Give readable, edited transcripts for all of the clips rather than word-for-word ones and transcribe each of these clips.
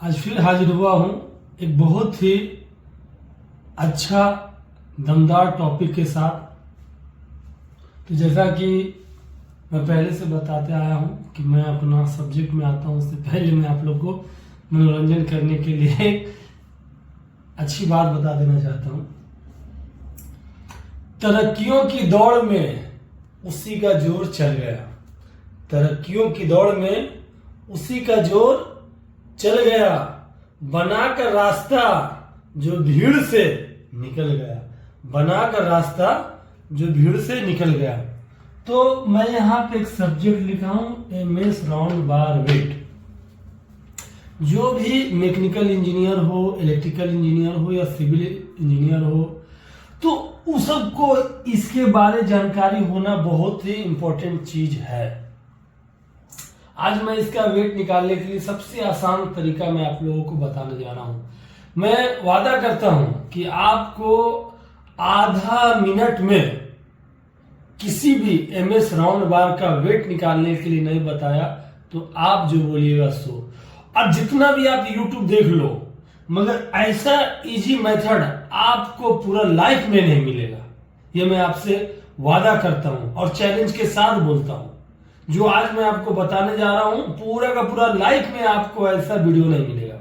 आज फिर हाजिर हुआ हूँ एक बहुत ही अच्छा दमदार टॉपिक के साथ। तो जैसा कि मैं पहले से बताते आया हूँ कि मैं अपना सब्जेक्ट में आता हूँ, उससे पहले मैं आप लोग को मनोरंजन करने के लिए एक अच्छी बात बता देना चाहता हूँ। तरक्कियों की दौड़ में उसी का जोर चल गया, तरक्कियों की दौड़ में उसी का जोर चल गया, बनाकर रास्ता जो भीड़ से निकल गया, बनाकर रास्ता जो भीड़ से निकल गया। तो मैं यहाँ पे एक सब्जेक्ट लिखा हूं, एमएस राउंड बार वेट। जो भी मैकेनिकल इंजीनियर हो, इलेक्ट्रिकल इंजीनियर हो या सिविल इंजीनियर हो, तो उस सबको इसके बारे जानकारी होना बहुत ही इंपॉर्टेंट चीज है। आज मैं इसका वेट निकालने के लिए सबसे आसान तरीका मैं आप लोगों को बताने जा रहा हूं। मैं वादा करता हूं कि आपको आधा मिनट में किसी भी एमएस राउंड बार का वेट निकालने के लिए नहीं बताया तो आप जो बोलिएगा सो। अब जितना भी आप यूट्यूब देख लो, मगर ऐसा इजी मेथड आपको पूरा लाइफ में नहीं मिलेगा। ये मैं आपसे वादा करता हूं और चैलेंज के साथ बोलता हूं। जो आज मैं आपको बताने जा रहा हूं, पूरा का पूरा लाइफ में आपको ऐसा वीडियो नहीं मिलेगा।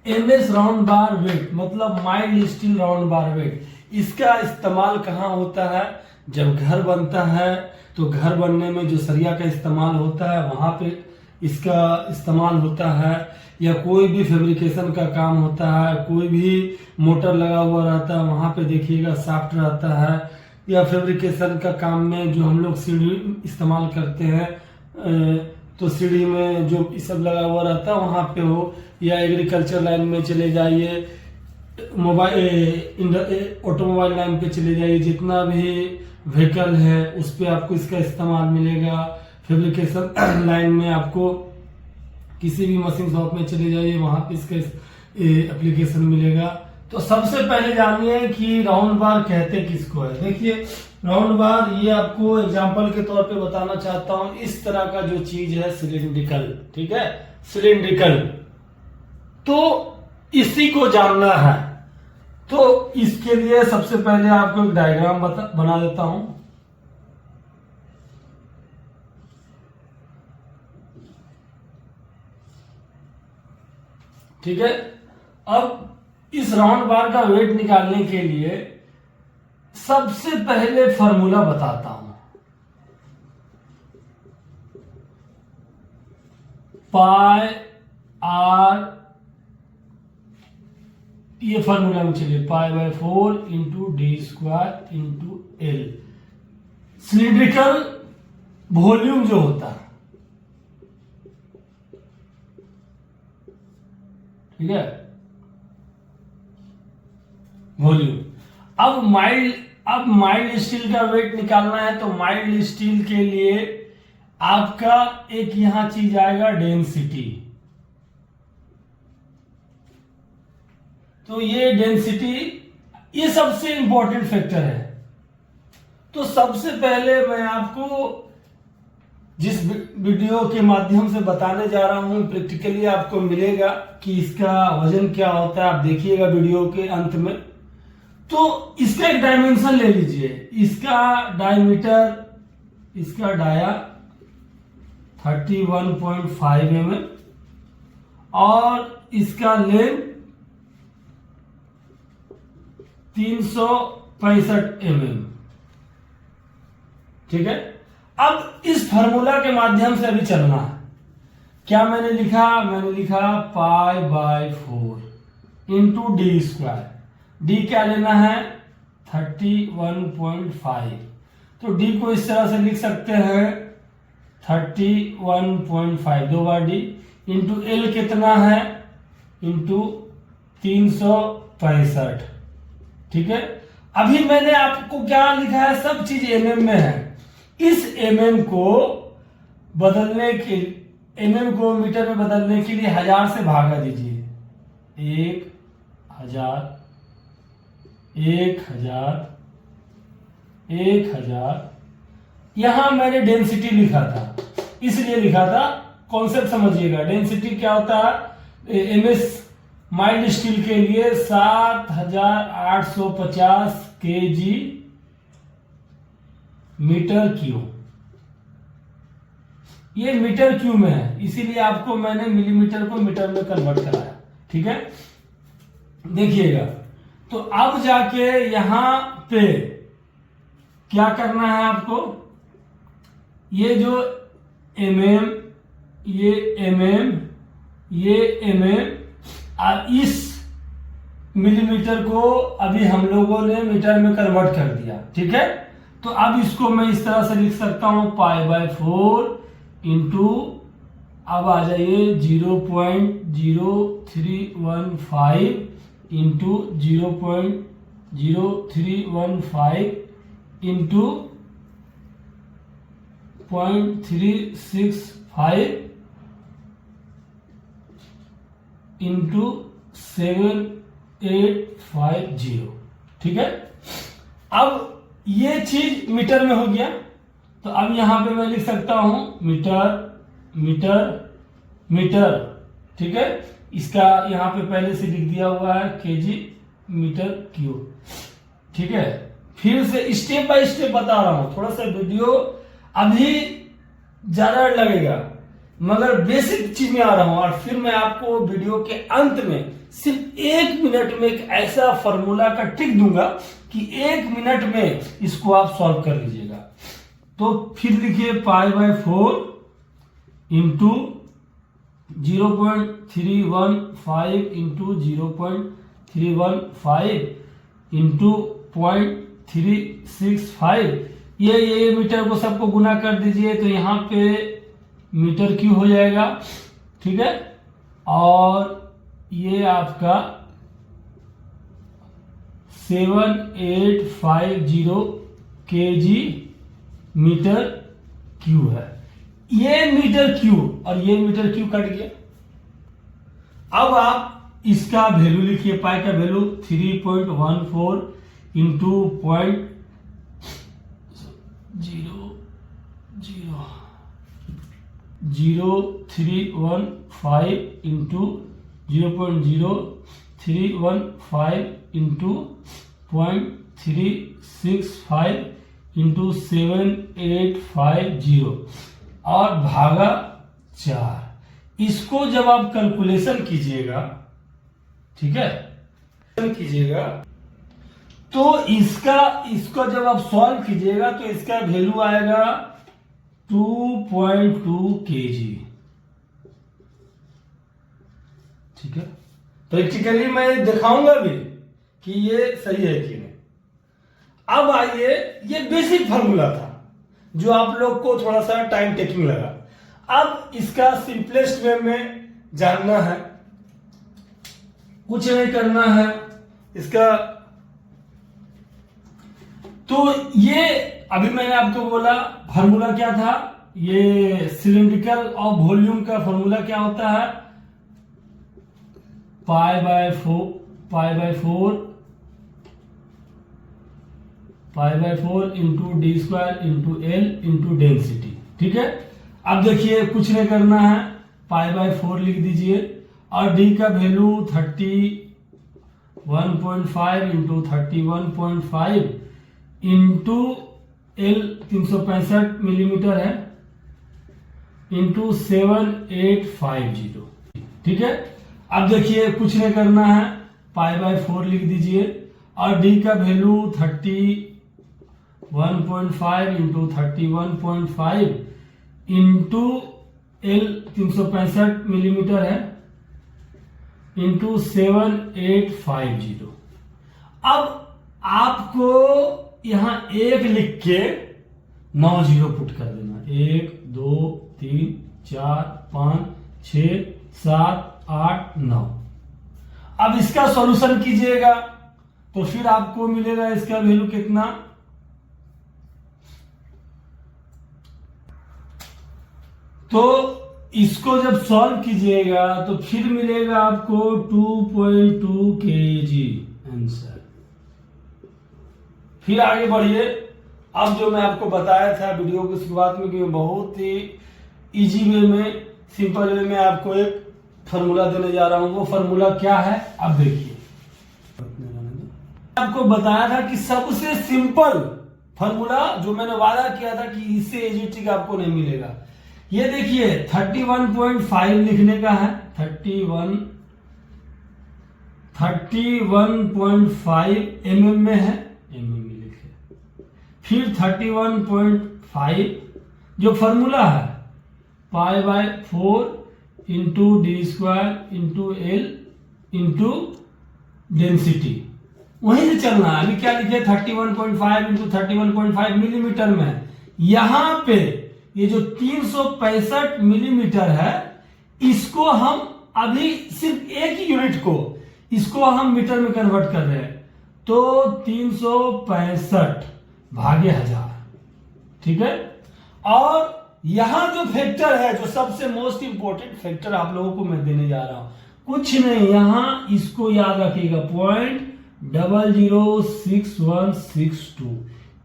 एमएस राउंड बार वेट मतलब mild steel round bar weight. इसका इस्तेमाल कहाँ होता है? जब घर बनता है तो घर बनने में जो सरिया का इस्तेमाल होता है वहां पे इसका इस्तेमाल होता है, या कोई भी फैब्रिकेशन का काम होता है, कोई भी मोटर लगा हुआ रहता है वहां पे देखिएगा शाफ्ट रहता है, या फैब्रिकेशन का काम में जो हम लोग सीढ़ी इस्तेमाल करते हैं तो सीढ़ी में जो सब लगा हुआ रहता है वहां पे हो, या एग्रीकल्चर लाइन में चले जाइए, ऑटोमोबाइल लाइन पे चले जाइए, जितना भी व्हीकल है उस पे आपको इसका इस्तेमाल मिलेगा। फैब्रिकेशन लाइन में आपको किसी भी मशीन शॉप में चले जाइए वहां पे इसका एप्लीकेशन मिलेगा। तो सबसे पहले जानिए कि राउंड बार कहते किसको है। देखिए राउंड बार, ये आपको एग्जांपल के तौर पे बताना चाहता हूं। इस तरह का जो चीज है सिलिंड्रिकल, ठीक है, सिलिंड्रिकल, तो इसी को जानना है। तो इसके लिए सबसे पहले आपको एक डायग्राम बना देता हूं। ठीक है, अब इस राउंड बार का वेट निकालने के लिए सबसे पहले फॉर्मूला बताता हूं। पाई आर, ये फॉर्मूला में चलिए, पाई/4 into D square into L. Cylindrical volume जो होता है, ठीक है, वॉल्यूम। अब माइल्ड स्टील का वेट निकालना है तो माइल्ड स्टील के लिए आपका एक यहां चीज आएगा, डेंसिटी। तो ये डेंसिटी, ये सबसे इंपॉर्टेंट फैक्टर है। तो सबसे पहले मैं आपको जिस वीडियो के माध्यम से बताने जा रहा हूं, प्रैक्टिकली आपको मिलेगा कि इसका वजन क्या होता है। आप देखिएगा वीडियो के अंत में। तो इसका एक डायमेंशन ले लीजिए, इसका डायमीटर, इसका डाया 31.5 mm और इसका लेंथ 365 mm, ठीक है। अब इस फार्मूला के माध्यम से अभी चलना है। क्या मैंने लिखा? मैंने लिखा पाई/4 इंटू डी स्क्वायर। डी क्या लेना है? 31.5। तो डी को इस तरह से लिख सकते हैं 31.5, 2 बार डी, इंटू एल कितना है? इंटू 365, ठीक है। अभी मैंने आपको क्या लिखा है? सब चीज एमएम में है। इस एमएम को बदलने के, एमएम को मीटर में बदलने के लिए 1000 से भागा दीजिए। 1000, 1000, 1000। यहां मैंने डेंसिटी लिखा था, इसलिए लिखा था, कॉन्सेप्ट समझिएगा। डेंसिटी क्या होता है? MS माइल्ड स्टील के लिए 7850 kg मीटर क्यूब। ये मीटर क्यूब में है, इसीलिए आपको मैंने मिलीमीटर को मीटर में कन्वर्ट कराया। ठीक है, देखिएगा। तो अब जाके यहां पे क्या करना है आपको, ये जो mm, ये mm, ये mm और इस मिलीमीटर को अभी हम लोगों ने मीटर में कन्वर्ट कर दिया। ठीक है, तो अब इसको मैं इस तरह से लिख सकता हूं π/4 इंटू, अब आ जाइए 0.0315 इंटू 0.0315 इंटू 0.365 इंटू 7850। ठीक है, अब ये चीज मीटर में हो गया, तो अब यहां पे मैं लिख सकता हूं मीटर मीटर मीटर। ठीक है, इसका यहां पे पहले से लिख दिया हुआ है केजी मीटर क्यूब। ठीक है, फिर से स्टेप बाय स्टेप बता रहा हूं, थोड़ा सा वीडियो अभी ज्यादा लगेगा मगर बेसिक चीज में आ रहा हूं, और फिर मैं आपको वीडियो के अंत में सिर्फ 1 मिनट में एक ऐसा फॉर्मूला का ट्रिक दूंगा कि 1 मिनट में इसको आप सॉल्व कर लीजिएगा। तो फिर लिखिए π/4 इंटू 0.315 इंटू 0.315 इंटू 0.365, ये मीटर को सबको गुना कर दीजिए, तो यहाँ पे मीटर क्यूब हो जाएगा। ठीक है, और ये आपका 7850 kg मीटर क्यूब है। ये मीटर क्यूब और ये मीटर क्यूब कट गया। अब आप इसका वैल्यू लिखिए, पाई का value 3.14 into 0.0315 into 0.0315 into 0.365 into 7850 और भागा 4। इसको जब आप कैलकुलेशन कीजिएगा, ठीक है, कीजिएगा तो इसको जब आप सॉल्व कीजिएगा तो इसका वैल्यू आएगा 2.2 kg। ठीक है, प्रैक्टिकली मैं दिखाऊंगा भी कि ये सही है कि नहीं। अब आइए, ये बेसिक फॉर्मूला था जो आप लोग को थोड़ा सा टाइम टेकिंग लगा। अब इसका सिंपलेस्ट वे में जानना है, कुछ नहीं करना है इसका। तो ये अभी मैंने आपको बोला फॉर्मूला क्या था, ये सिलिंड्रिकल और वॉल्यूम का फॉर्मूला क्या होता है, π/4 into D square into L into density. ठीक है, अब देखिए कुछ नहीं करना है, π/4 लिख दीजिए और डी का value 31.5 into 31.5 into L 365 millimetre है इंटू 7850। ठीक है, अब देखिए कुछ नहीं करना है, π/4 लिख दीजिए और डी का value 31.5 into 31.5 into L 365 millimetre है इंटू 7850। अब आपको यहां 1 लिख के 9 जीरो पुट कर देना, 1 2 3 4 5 6 7 8 9। अब इसका सॉल्यूशन कीजिएगा तो फिर आपको मिलेगा इसका वैल्यू कितना, तो इसको जब सॉल्व कीजिएगा तो फिर मिलेगा आपको 2.2 kg आंसर। फिर आगे बढ़िए। अब जो मैं आपको बताया था वीडियो की शुरुआत में कि बहुत ही इजी वे में, सिंपल वे में आपको एक फॉर्मूला देने जा रहा हूं। वो फॉर्मूला क्या है अब देखिए। आपको बताया था कि सबसे सिंपल फॉर्मूला जो मैंने वादा किया था कि इससे एजीटी का आपको नहीं मिलेगा। ये देखिए 31.5 लिखने का है, 31.5 mm में है, mm में लिखे। फिर 31.5 जो फॉर्मूला है π/4 into d² into l into density, वहीं से चलना है। अभी क्या लिखे 31.5 इंटू 31.5 मिलीमीटर में है। यहां पे ये जो 365 मिलीमीटर है, इसको हम अभी सिर्फ एक ही यूनिट को इसको हम मीटर में कन्वर्ट कर रहे हैं, तो 365 भागे 1000, ठीक है। और यहां जो फैक्टर है, जो सबसे मोस्ट इंपोर्टेंट फैक्टर आप लोगों को मैं देने जा रहा हूं, कुछ नहीं, यहां इसको याद रखिएगा 0.006162।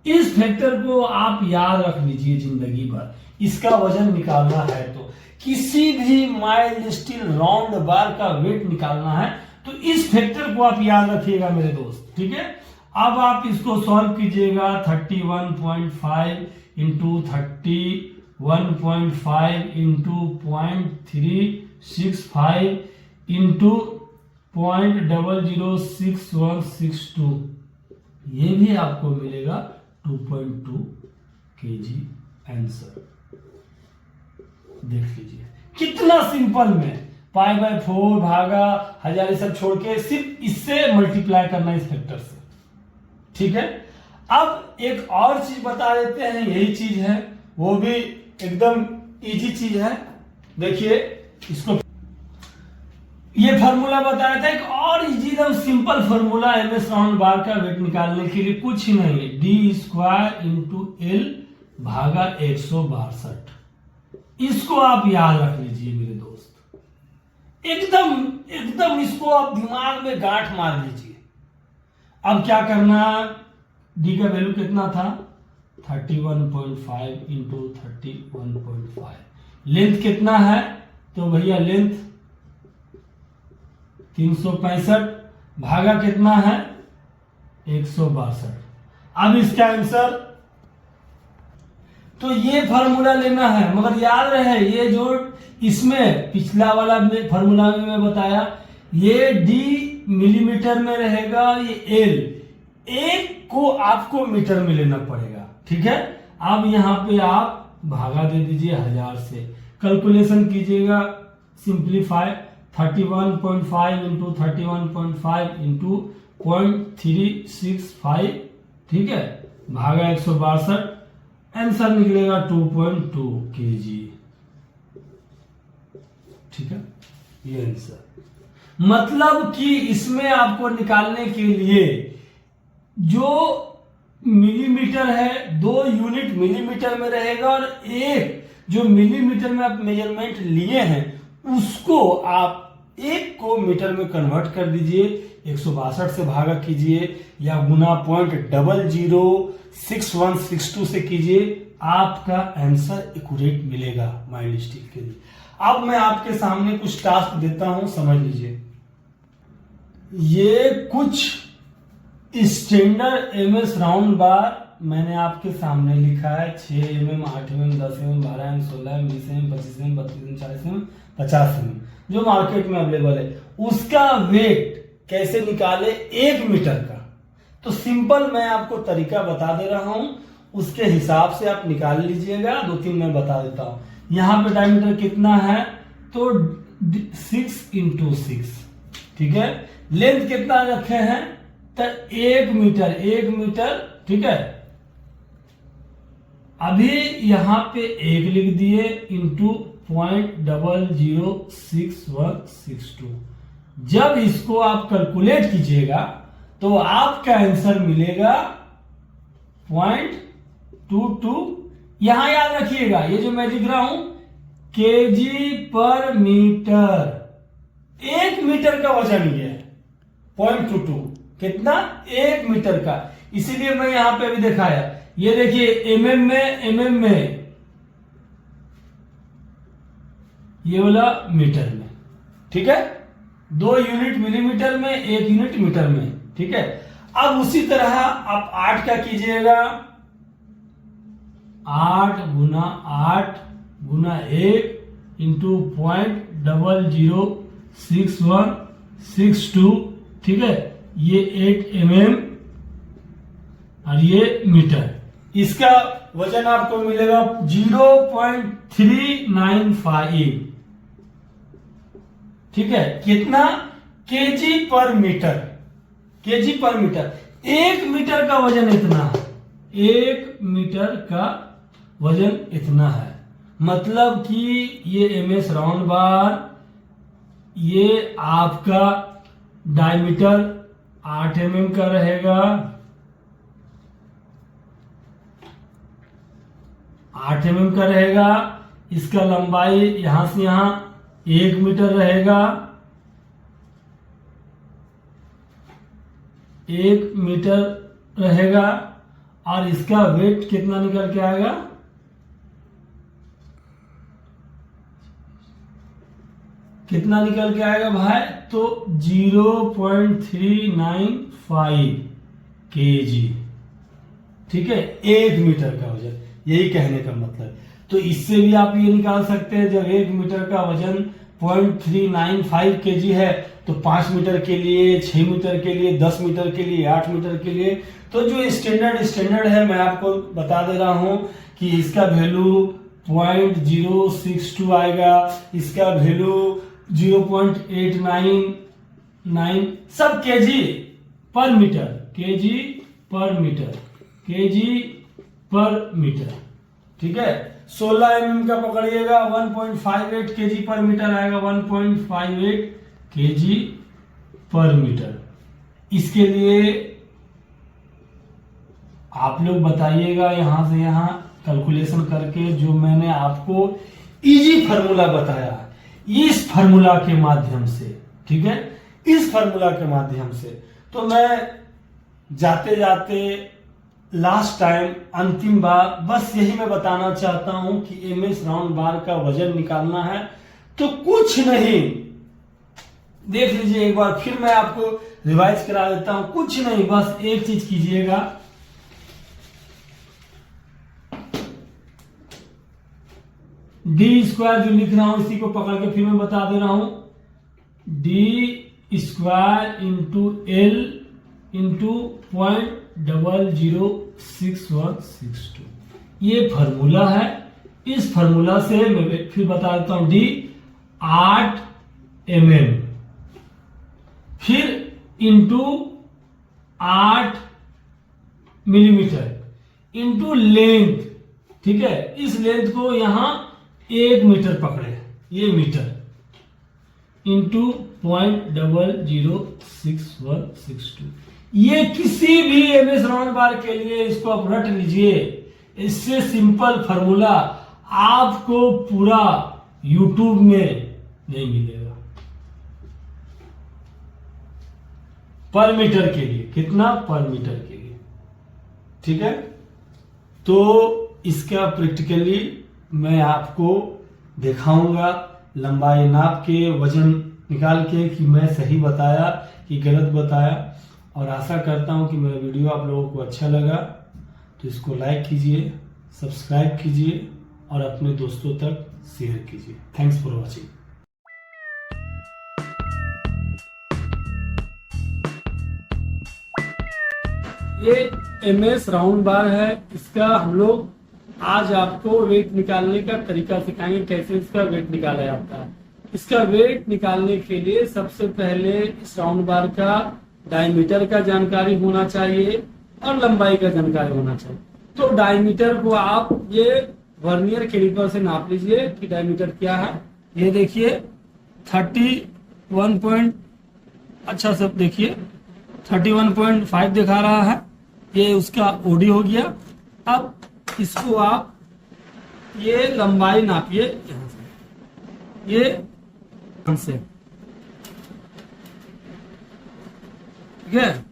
इस फैक्टर को आप याद रख लीजिए जिंदगी भर। इसका वजन निकालना है तो किसी भी माइल्ड स्टील राउंड बार का वेट निकालना है तो इस फैक्टर को आप याद रखिएगा मेरे दोस्त, ठीक है। अब आप इसको सॉल्व कीजिएगा 31.5 इंटू 31.5 इंटू 0.365 इंटू 0.006162, ये भी आपको मिलेगा 2.2 kg आंसर। देख लीजिए कितना सिंपल में π/4 भागा 1000 सब छोड़ के सिर्फ इससे मल्टीप्लाई करना इस फैक्टर से, ठीक है। अब एक और चीज बता देते हैं, यही चीज है, वो भी एकदम इजी चीज है। देखिए इसको, ये फार्मूला बताया था एक और इजी एकदम सिंपल फार्मूला एमएस राउंड बार का वेट निकालने के लिए, कुछ ही नहीं, d² इंटू l भागा 162। इसको आप याद रख लीजिए मेरे दोस्त, एकदम इसको आप दिमाग में गांठ मार लीजिए। अब क्या करना, d का वैल्यू कितना था 31.5 इंटू 31.5, लेंथ कितना है, तो भैया लेंथ 365 भागा कितना है 162। अब इसका आंसर, तो ये फार्मूला लेना है, मगर याद रहे ये जो इसमें पिछला वाला फार्मूला में मैं बताया, ये डी मिलीमीटर में रहेगा, ये एल, एक को आपको मीटर में लेना पड़ेगा, ठीक है। अब यहाँ पे आप भागा दे दीजिए 1000 से, कैलकुलेशन कीजिएगा, सिंप्लीफाई 31.5 इंटू 31.5 इंटू 0.365, ठीक है, भागा 162, आंसर निकलेगा 2.2 kg, ठीक है। ये आंसर मतलब कि इसमें आपको निकालने के लिए जो मिलीमीटर है, 2 यूनिट मिलीमीटर में रहेगा, और एक जो मिलीमीटर में आप मेजरमेंट लिए हैं उसको आप एक को मीटर में कन्वर्ट कर दीजिए, 162 से भागा कीजिए या गुना 0.006162 से कीजिए, आपका आंसर एक्यूरेट मिलेगा माइल्ड स्टील के लिए। अब मैं आपके सामने कुछ टास्क देता हूं, समझ लीजिए। ये कुछ स्टैंडर्ड एमएस राउंड बार मैंने आपके सामने लिखा है, 6 mm, 8 mm, 10 mm, 12 mm, 16 mm, 20 mm, 25 mm, 32 mm, 40 mm, 50 mm जो मार्केट में अवेलेबल है, उसका वेट कैसे निकाले 1 मीटर का। तो सिंपल मैं आपको तरीका बता दे रहा हूं, उसके हिसाब से आप निकाल लीजिएगा। 2-3 मैं बता देता हूं। यहां पे डायमीटर कितना है, तो 6 इंटू 6, ठीक है। लेंथ कितना रखे हैं, तो 1 मीटर, ठीक है। अभी यहां पे 1 लिख दिए इंटू 0.006162। जब इसको आप कैलकुलेट कीजिएगा तो आपका आंसर मिलेगा 0.22। यहां याद रखिएगा, ये जो मैं लिख रहा हूं केजी पर मीटर, 1 मीटर का वजन ये है 0.22, कितना 1 मीटर का, इसीलिए मैं यहां पे भी दिखाया। ये देखिए एमएम में, ये वाला मीटर में, ठीक है, 2 यूनिट मिलीमीटर में, 1 यूनिट मीटर में, ठीक है। अब उसी तरह आप 8 का कीजिएगा, 8 गुना 8 गुना 1 इंटू 0.006162, ठीक है, ये 8 mm और ये मीटर। इसका वजन आपको मिलेगा 0.395, ठीक है। कितना? केजी पर मीटर, केजी पर मीटर। 1 मीटर का वजन इतना है, 1 मीटर का वजन इतना है, मतलब कि ये MS राउंड बार, ये आपका डायमीटर 8 mm का रहेगा, 8 mm का रहेगा। इसका लंबाई यहां से यहां 1 मीटर रहेगा, 1 मीटर रहेगा। और इसका वेट कितना निकल के आएगा? कितना निकल के आएगा भाई? तो 0.395 केजी, ठीक है, 1 मीटर का वजन। यही कहने का मतलब। तो इससे भी आप ये निकाल सकते हैं, जब 1 मीटर का वजन 0.395 केजी है, तो 5 मीटर के लिए, 6 मीटर के लिए, 10 मीटर के लिए, 8 मीटर के लिए, तो जो स्टैंडर्ड है, मैं आपको बता दे रहा हूं कि इसका वैल्यू 0.062 आएगा, इसका वैल्यू 0.899, सब केजी पर मीटर, केजी पर मीटर, केजी पर मीटर, ठीक है। 16 mm का पकड़िएगा, 1.58 केजी पर मीटर आएगा, 1.58 केजी पर मीटर। इसके लिए आप लोग बताइएगा यहां से यहां कैलकुलेशन करके, जो मैंने आपको इजी फार्मूला बताया, इस फार्मूला के माध्यम से, ठीक है, इस फार्मूला के माध्यम से। तो मैं जाते जाते लास्ट टाइम, अंतिम बार, बस यही मैं बताना चाहता हूं कि MS राउंड बार का वजन निकालना है तो कुछ नहीं, देख लीजिए एक बार फिर मैं आपको रिवाइज करा देता हूं। कुछ नहीं, बस एक चीज कीजिएगा, D² जो लिख रहा हूं इसी को पकड़ के फिर मैं बता दे रहा हूं, D² इंटू L इंटू 0.006162, ये फार्मूला है। इस फार्मूला से मैं फिर बता देता हूं, D 8 mm, फिर इंटू 8 मिलीमीटर इंटू लेंथ, ठीक है। इस लेंथ को यहां 1 मीटर पकड़े, ये मीटर, इंटू 0.006162। ये किसी भी MS राउंड बार के लिए इसको आप रट लीजिए। इससे सिंपल फार्मूला आपको पूरा YouTube में नहीं मिलेगा। पर मीटर के लिए कितना? पर मीटर के लिए, ठीक है। तो इसका प्रैक्टिकली मैं आपको दिखाऊंगा, लंबाई नाप के, वजन निकाल के, कि मैं सही बताया कि गलत बताया। और आशा करता हूं कि मेरा वीडियो आप लोगों को अच्छा लगा, तो इसको लाइक कीजिए, सब्सक्राइब कीजिए और अपने दोस्तों तक शेयर कीजिए। Thanks for watching. ये MS राउंड बार है, इसका हम लोग आज आपको वेट निकालने का तरीका सिखाएंगे, कैसे इसका वेट निकाला जाता है। इसका वेट निकालने के लिए सबसे पहले इस राउंड बार का डायमीटर का जानकारी होना चाहिए और लंबाई का जानकारी होना चाहिए। तो डायमीटर को आप ये वर्नियर कैलिपर से नाप लीजिए कि डायमीटर क्या है। ये देखिए 31 अच्छा सब देखिए 31.5 दिखा रहा है, ये उसका ओडी हो गया। अब इसको आप ये लंबाई नापिए यहां से, ये से, ठीक है।